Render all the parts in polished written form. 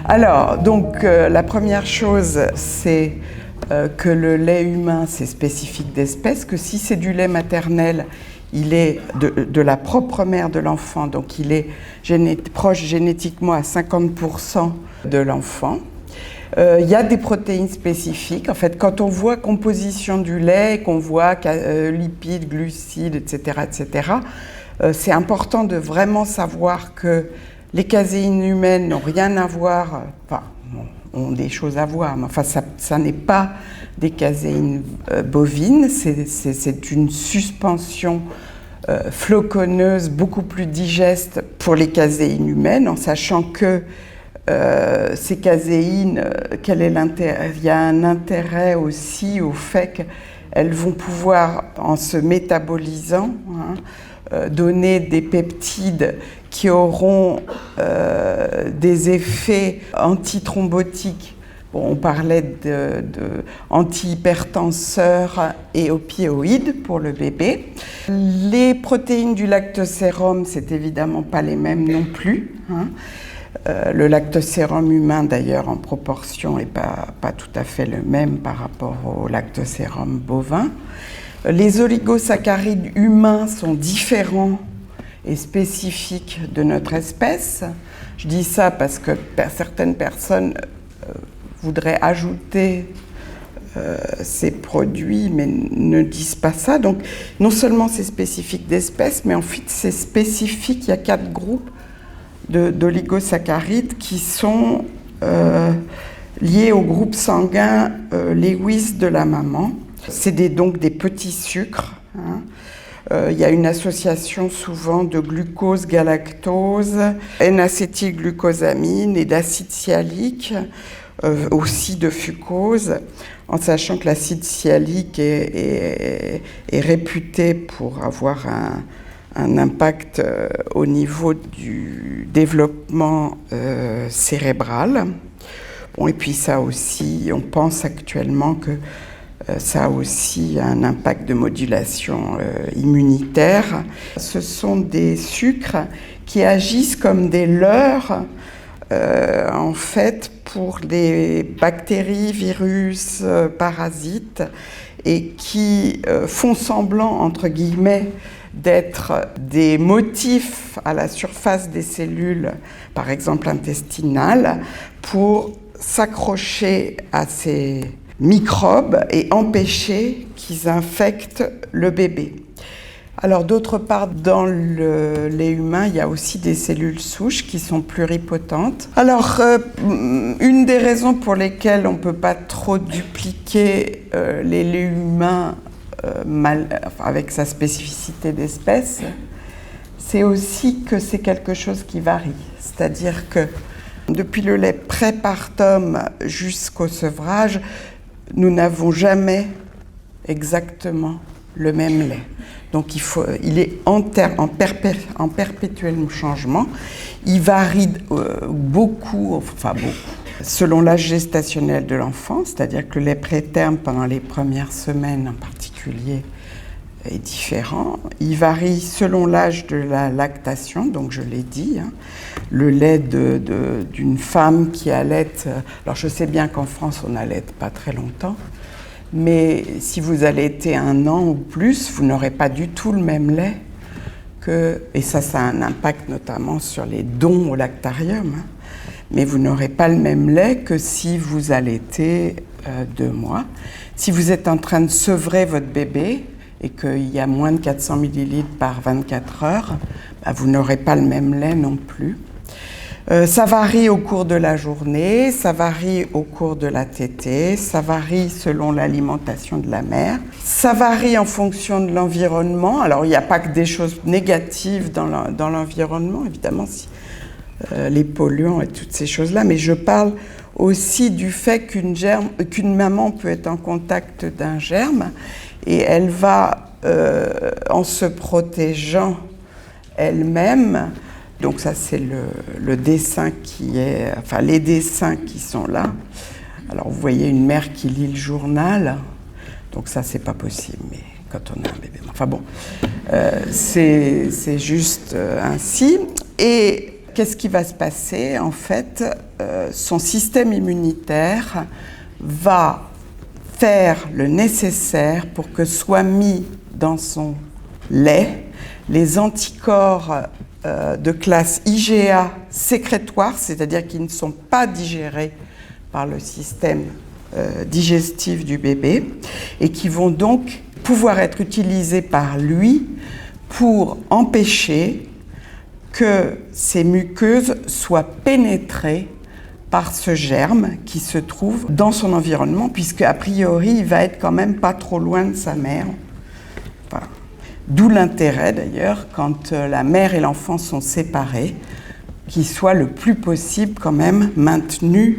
Alors, donc, la première chose, c'est que le lait humain, c'est spécifique d'espèce, que si c'est du lait maternel, il est de la propre mère de l'enfant, donc il est proche génétiquement à 50% de l'enfant. Il y a des protéines spécifiques. En fait, quand on voit composition du lait, qu'on voit lipides, glucides, etc., c'est important de vraiment savoir que les caséines humaines n'ont rien à voir, enfin, ont des choses à voir, mais enfin, ça n'est pas des caséines bovines, c'est une suspension floconneuse beaucoup plus digeste pour les caséines humaines, en sachant que ces caséines, quel est l'intérêt ? Il y a un intérêt aussi au fait qu'elles vont pouvoir, en se métabolisant, donner des peptides qui auront des effets antithrombotiques. Bon, on parlait d'antihypertenseurs et opioïdes pour le bébé. Les protéines du lactosérum, c'est évidemment pas les mêmes non plus. Le lactosérum humain, d'ailleurs, en proportion, n'est pas tout à fait le même par rapport au lactosérum bovin. Les oligosaccharides humains sont différents et spécifiques de notre espèce. Je dis ça parce que certaines personnes voudraient ajouter ces produits, mais ne disent pas ça. Donc, non seulement c'est spécifique d'espèce, mais ensuite c'est spécifique. Il y a 4 groupes d'oligosaccharides qui sont liés au groupe sanguin Lewis de la maman. C'est donc des petits sucres. Il y a une association souvent de glucose-galactose, N-acétylglucosamine et d'acide sialique, aussi de fucose, en sachant que l'acide sialique est réputé pour avoir un impact au niveau du développement cérébral. Bon, et puis ça aussi, on pense actuellement que ça a aussi un impact de modulation immunitaire. Ce sont des sucres qui agissent comme des leurres, en fait, pour les bactéries, virus, parasites, et qui font semblant, entre guillemets, d'être des motifs à la surface des cellules, par exemple intestinales, pour s'accrocher à ces microbes et empêcher qu'ils infectent le bébé. Alors d'autre part, dans le lait humain, il y a aussi des cellules souches qui sont pluripotentes. Alors, une des raisons pour lesquelles on ne peut pas trop dupliquer les laits humains avec sa spécificité d'espèce, c'est aussi que c'est quelque chose qui varie. C'est-à-dire que depuis le lait prépartum jusqu'au sevrage, nous n'avons jamais exactement le même lait. Donc il est en perpétuel changement. Il varie beaucoup, selon l'âge gestationnel de l'enfant, c'est-à-dire que le lait préterme pendant les premières semaines en particulier est différent. Il varie selon l'âge de la lactation, donc je l'ai dit. Le lait d'une femme qui allaite, alors je sais bien qu'en France on n'allaite pas très longtemps, mais si vous allaitez 1 an ou plus, vous n'aurez pas du tout le même lait et ça a un impact notamment sur les dons au lactarium, mais vous n'aurez pas le même lait que si vous allaitez 2 mois. Si vous êtes en train de sevrer votre bébé et qu'il y a moins de 400 ml par 24 heures, vous n'aurez pas le même lait non plus. Ça varie au cours de la journée, ça varie au cours de la tétée, ça varie selon l'alimentation de la mère, ça varie en fonction de l'environnement. Alors il n'y a pas que des choses négatives dans l'environnement, évidemment, les polluants et toutes ces choses-là, mais je parle aussi du fait qu'une maman peut être en contact d'un germe et elle va, en se protégeant elle-même, donc ça c'est le dessin les dessins qui sont là. Alors vous voyez une mère qui lit le journal, donc ça c'est pas possible, mais quand on a un bébé. Enfin bon, c'est juste ainsi. Et Qu'est-ce qui va se passer? En fait, son système immunitaire va faire le nécessaire pour que soient mis dans son lait les anticorps de classe IgA sécrétoire, c'est-à-dire qui ne sont pas digérés par le système digestif du bébé et qui vont donc pouvoir être utilisés par lui pour empêcher que ces muqueuses soient pénétrées par ce germe qui se trouve dans son environnement, puisque a priori il va être quand même pas trop loin de sa mère. Voilà. D'où l'intérêt d'ailleurs, quand la mère et l'enfant sont séparés, qu'ils soient le plus possible quand même maintenus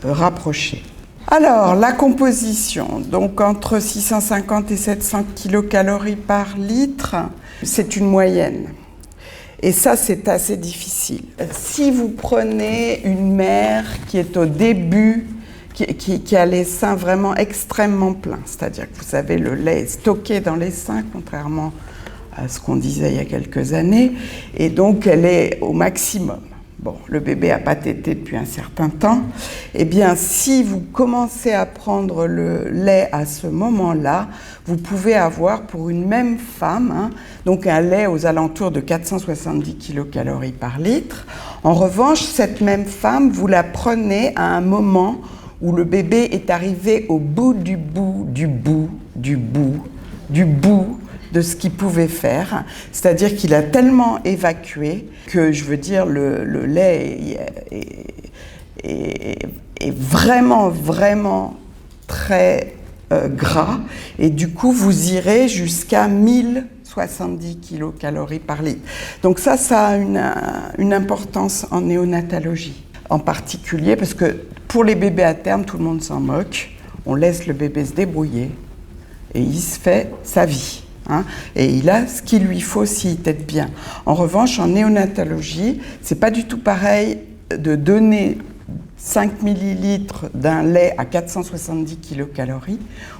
rapprochés. Alors, la composition, donc entre 650 et 700 kilocalories par litre, c'est une moyenne. Et ça, c'est assez difficile. Si vous prenez une mère qui est au début, qui a les seins vraiment extrêmement pleins, c'est-à-dire que vous avez le lait stocké dans les seins, contrairement à ce qu'on disait il y a quelques années, et donc elle est au maximum. Bon, le bébé n'a pas tété depuis un certain temps. Eh bien, si vous commencez à prendre le lait à ce moment-là, vous pouvez avoir pour une même femme, donc un lait aux alentours de 470 kilocalories par litre. En revanche, cette même femme, vous la prenez à un moment où le bébé est arrivé au bout du bout, du bout, du bout, du bout de ce qu'il pouvait faire, c'est-à-dire qu'il a tellement évacué que, je veux dire, le lait est vraiment, vraiment très gras, et du coup, vous irez jusqu'à 1070 kilocalories par litre. Donc ça a une importance en néonatologie, en particulier parce que pour les bébés à terme, tout le monde s'en moque, on laisse le bébé se débrouiller, et il se fait sa vie. Et il a ce qu'il lui faut s'il tète bien. En revanche, en néonatologie, c'est pas du tout pareil de donner 5 millilitres d'un lait à 470 kilocalories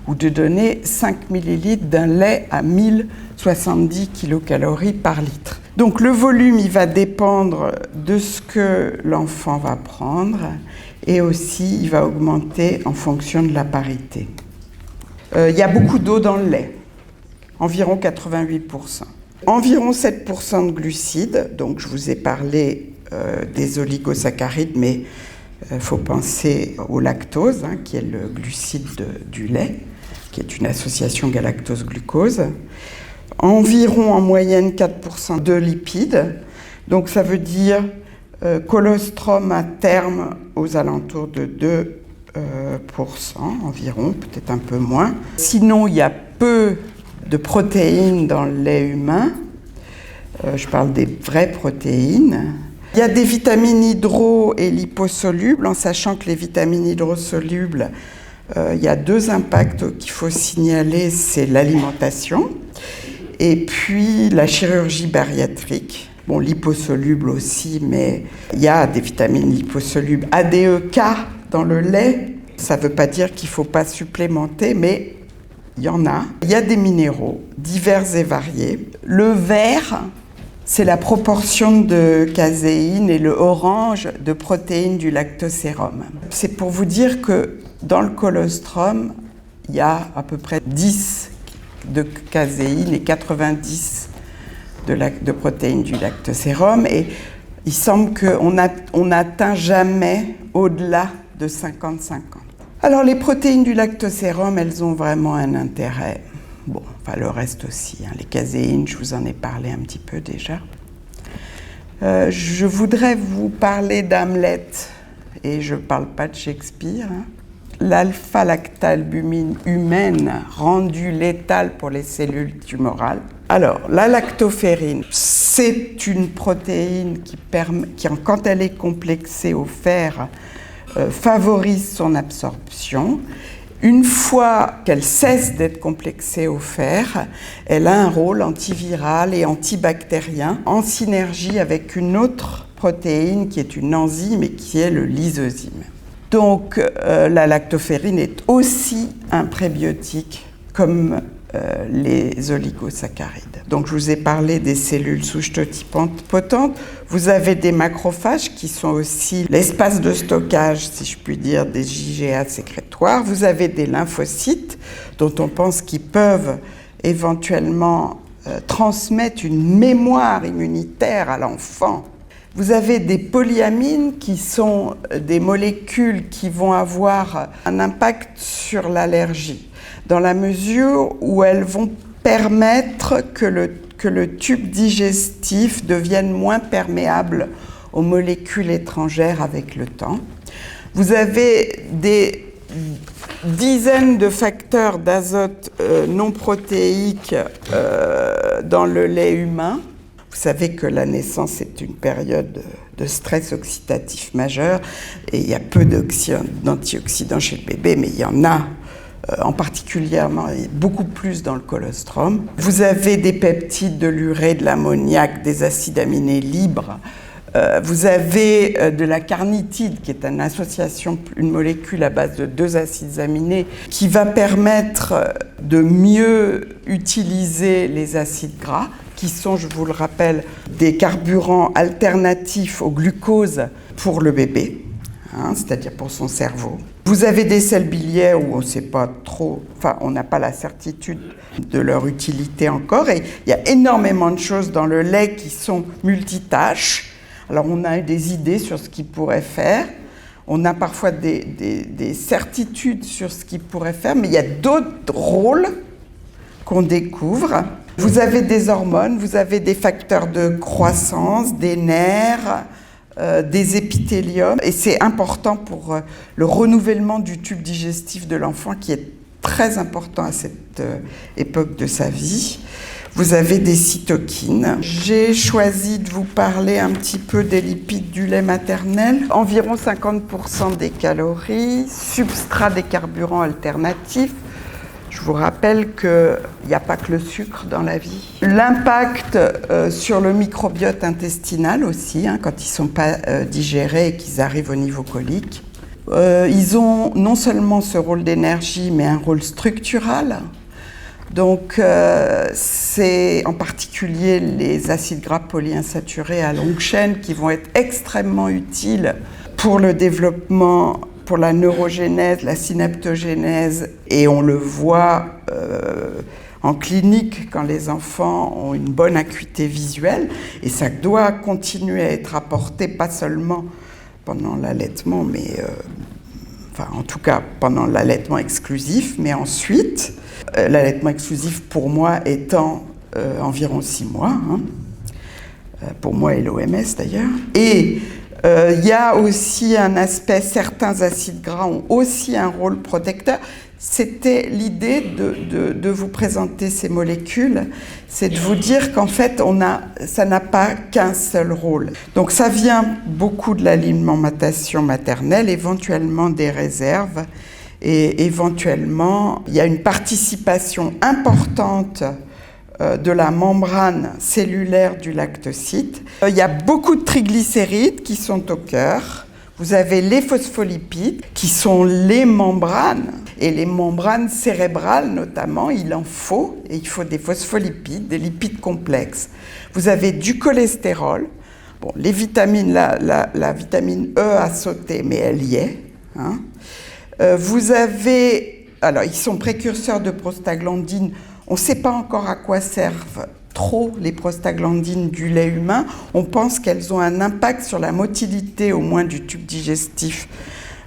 ou de donner 5 millilitres d'un lait à 1070 kilocalories par litre. Donc le volume, il va dépendre de ce que l'enfant va prendre et aussi il va augmenter en fonction de la parité. Il y a beaucoup d'eau dans le lait. Environ 88%. Environ 7% de glucides, donc je vous ai parlé des oligosaccharides, mais il faut penser au lactose, qui est le glucide du lait, qui est une association galactose-glucose. Environ en moyenne 4% de lipides, donc ça veut dire colostrum à terme aux alentours de 2% environ, peut-être un peu moins. Sinon, il y a peu de protéines dans le lait humain. Je parle des vraies protéines. Il y a des vitamines hydro- et liposolubles, en sachant que les vitamines hydrosolubles, il y a 2 impacts qu'il faut signaler, c'est l'alimentation et puis la chirurgie bariatrique. Bon, liposolubles aussi, mais il y a des vitamines liposolubles ADE-K dans le lait. Ça ne veut pas dire qu'il ne faut pas supplémenter, mais il y en a. Il y a des minéraux divers et variés. Le vert, c'est la proportion de caséine et le orange de protéines du lactosérum. C'est pour vous dire que dans le colostrum, il y a à peu près 10 de caséine et 90 de protéines du lactosérum. Et il semble qu'on n'atteint jamais au-delà de 50-50. Alors, les protéines du lactosérum, elles ont vraiment un intérêt. Bon, enfin, le reste aussi. Les caséines, je vous en ai parlé un petit peu déjà. Je voudrais vous parler d'Hamlet, et je ne parle pas de Shakespeare. L'alpha-lactalbumine humaine rendue létale pour les cellules tumorales. Alors, la lactoferrine, c'est une protéine qui, quand elle est complexée au fer, favorise son absorption. Une fois qu'elle cesse d'être complexée au fer, elle a un rôle antiviral et antibactérien en synergie avec une autre protéine qui est une enzyme et qui est le lysozyme. Donc la lactoferrine est aussi un prébiotique comme les oligosaccharides. Donc je vous ai parlé des cellules souches totipotentes. Vous avez des macrophages qui sont aussi l'espace de stockage, si je puis dire, des IgA sécrétoires. Vous avez des lymphocytes dont on pense qu'ils peuvent éventuellement transmettre une mémoire immunitaire à l'enfant. Vous avez des polyamines qui sont des molécules qui vont avoir un impact sur l'allergie, dans la mesure où elles vont permettre que le tube digestif devienne moins perméable aux molécules étrangères avec le temps. Vous avez des dizaines de facteurs d'azote non protéiques dans le lait humain. Vous savez que la naissance est une période de stress oxydatif majeur et il y a peu d'antioxydants chez le bébé, mais il y en a en particulièrement beaucoup plus dans le colostrum. Vous avez des peptides, de l'urée, de l'ammoniac, des acides aminés libres. Vous avez de la carnitine, qui est une molécule à base de 2 acides aminés, qui va permettre de mieux utiliser les acides gras, qui sont, je vous le rappelle, des carburants alternatifs au glucose pour le bébé, c'est-à-dire pour son cerveau. Vous avez des sels biliaires où on ne sait pas trop, on n'a pas la certitude de leur utilité encore, et il y a énormément de choses dans le lait qui sont multitâches. Alors on a des idées sur ce qu'il pourrait faire, on a parfois des certitudes sur ce qu'il pourrait faire, mais il y a d'autres rôles qu'on découvre. Vous avez des hormones, vous avez des facteurs de croissance, des nerfs, des épithéliums, et c'est important pour le renouvellement du tube digestif de l'enfant qui est très important à cette époque de sa vie. Vous avez des cytokines. J'ai choisi de vous parler un petit peu des lipides du lait maternel. Environ 50% des calories, substrat des carburants alternatifs. Je vous rappelle qu'il n'y a pas que le sucre dans la vie. L'impact sur le microbiote intestinal aussi, quand ils ne sont pas digérés et qu'ils arrivent au niveau colique. Ils ont non seulement ce rôle d'énergie, mais un rôle structural. Donc, c'est en particulier les acides gras polyinsaturés à longue chaîne qui vont être extrêmement utiles pour le développement, pour la neurogénèse, la synaptogénèse, et on le voit en clinique quand les enfants ont une bonne acuité visuelle, et ça doit continuer à être apporté, pas seulement pendant l'allaitement, mais en tout cas pendant l'allaitement exclusif, mais ensuite, l'allaitement exclusif pour moi étant environ 6 mois, pour moi et l'OMS d'ailleurs. Et il y a aussi un aspect, certains acides gras ont aussi un rôle protecteur. C'était l'idée de vous présenter ces molécules, c'est de vous dire qu'en fait, ça n'a pas qu'un seul rôle. Donc ça vient beaucoup de l'alimentation maternelle, éventuellement des réserves, et éventuellement, il y a une participation importante de la membrane cellulaire du lactocyte. Il y a beaucoup de triglycérides qui sont au cœur. Vous avez les phospholipides qui sont les membranes, et les membranes cérébrales notamment, il en faut, et il faut des phospholipides, des lipides complexes. Vous avez du cholestérol. Bon, les vitamines, la vitamine E a sauté, mais elle y est. Vous avez, alors ils sont précurseurs de prostaglandines. On ne sait pas encore à quoi servent trop les prostaglandines du lait humain. On pense qu'elles ont un impact sur la motilité, au moins du tube digestif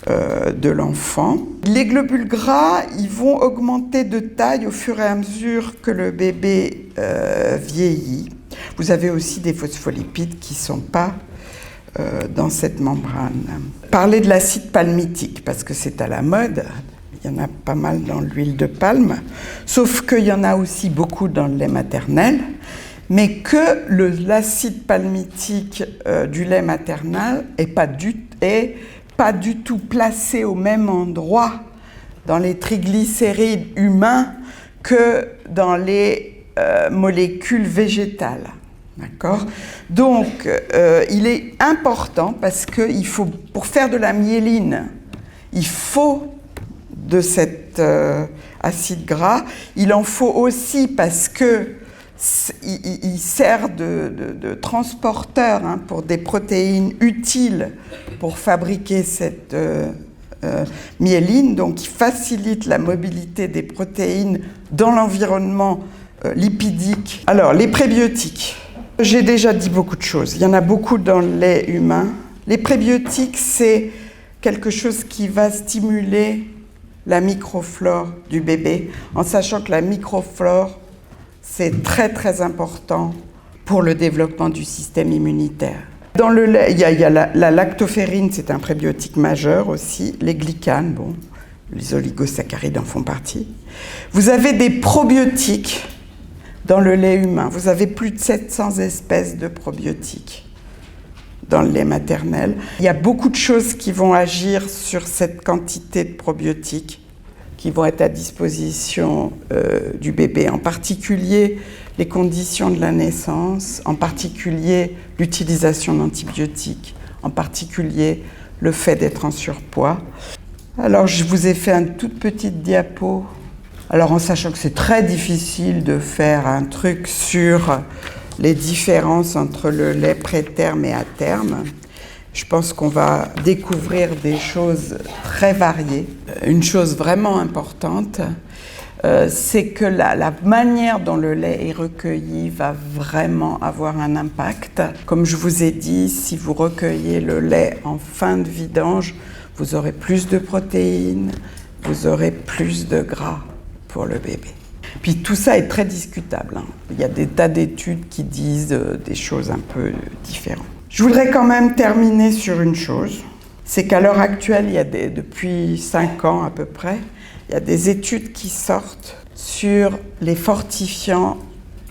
de l'enfant. Les globules gras, ils vont augmenter de taille au fur et à mesure que le bébé vieillit. Vous avez aussi des phospholipides qui ne sont pas dans cette membrane. Parler de l'acide palmitique, parce que c'est à la mode. Il y en a pas mal dans l'huile de palme, sauf qu'il y en a aussi beaucoup dans le lait maternel, mais que l'acide palmitique du lait maternel est pas du tout placé au même endroit dans les triglycérides humains que dans les molécules végétales. D'accord ? Donc, il est important parce que pour faire de la myéline, il faut de cet acide gras. Il en faut aussi parce que il sert de transporteur pour des protéines utiles pour fabriquer cette myéline. Donc, il facilite la mobilité des protéines dans l'environnement lipidique. Alors, les prébiotiques. J'ai déjà dit beaucoup de choses. Il y en a beaucoup dans le lait humain. Les prébiotiques, c'est quelque chose qui va stimuler la microflore du bébé, en sachant que la microflore, c'est très très important pour le développement du système immunitaire. Dans le lait, il y a la lactoferrine, c'est un prébiotique majeur aussi. Les glycanes, bon, les oligosaccharides en font partie. Vous avez des probiotiques dans le lait humain. Vous avez plus de 700 espèces de probiotiques dans le lait maternel. Il y a beaucoup de choses qui vont agir sur cette quantité de probiotiques qui vont être à disposition du bébé, en particulier les conditions de la naissance, en particulier l'utilisation d'antibiotiques, en particulier le fait d'être en surpoids. Alors, je vous ai fait une toute petite diapo. Alors, en sachant que c'est très difficile de faire un truc sur les différences entre le lait pré-terme et à terme, je pense qu'on va découvrir des choses très variées. Une chose vraiment importante, c'est que la manière dont le lait est recueilli va vraiment avoir un impact. Comme je vous ai dit, si vous recueillez le lait en fin de vidange, vous aurez plus de protéines, vous aurez plus de gras pour le bébé. Puis tout ça est très discutable. Il y a des tas d'études qui disent des choses un peu différentes. Je voudrais quand même terminer sur une chose, c'est qu'à l'heure actuelle, il y a depuis 5 ans à peu près, il y a des études qui sortent sur les fortifiants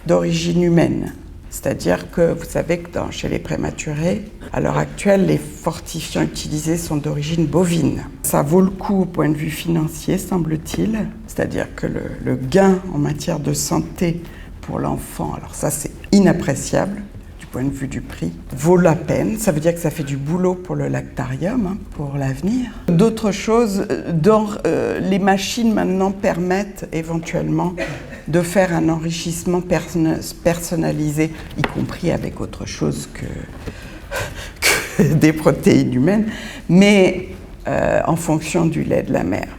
d'origine humaine. C'est-à-dire que vous savez que chez les prématurés, à l'heure actuelle, les fortifiants utilisés sont d'origine bovine. Ça vaut le coup au point de vue financier, semble-t-il. C'est-à-dire que le gain en matière de santé pour l'enfant, alors ça c'est inappréciable du point de vue du prix, vaut la peine. Ça veut dire que ça fait du boulot pour le lactarium, pour l'avenir. D'autres choses, les machines maintenant permettent éventuellement de faire un enrichissement personnalisé, y compris avec autre chose que des protéines humaines, mais en fonction du lait de la mère.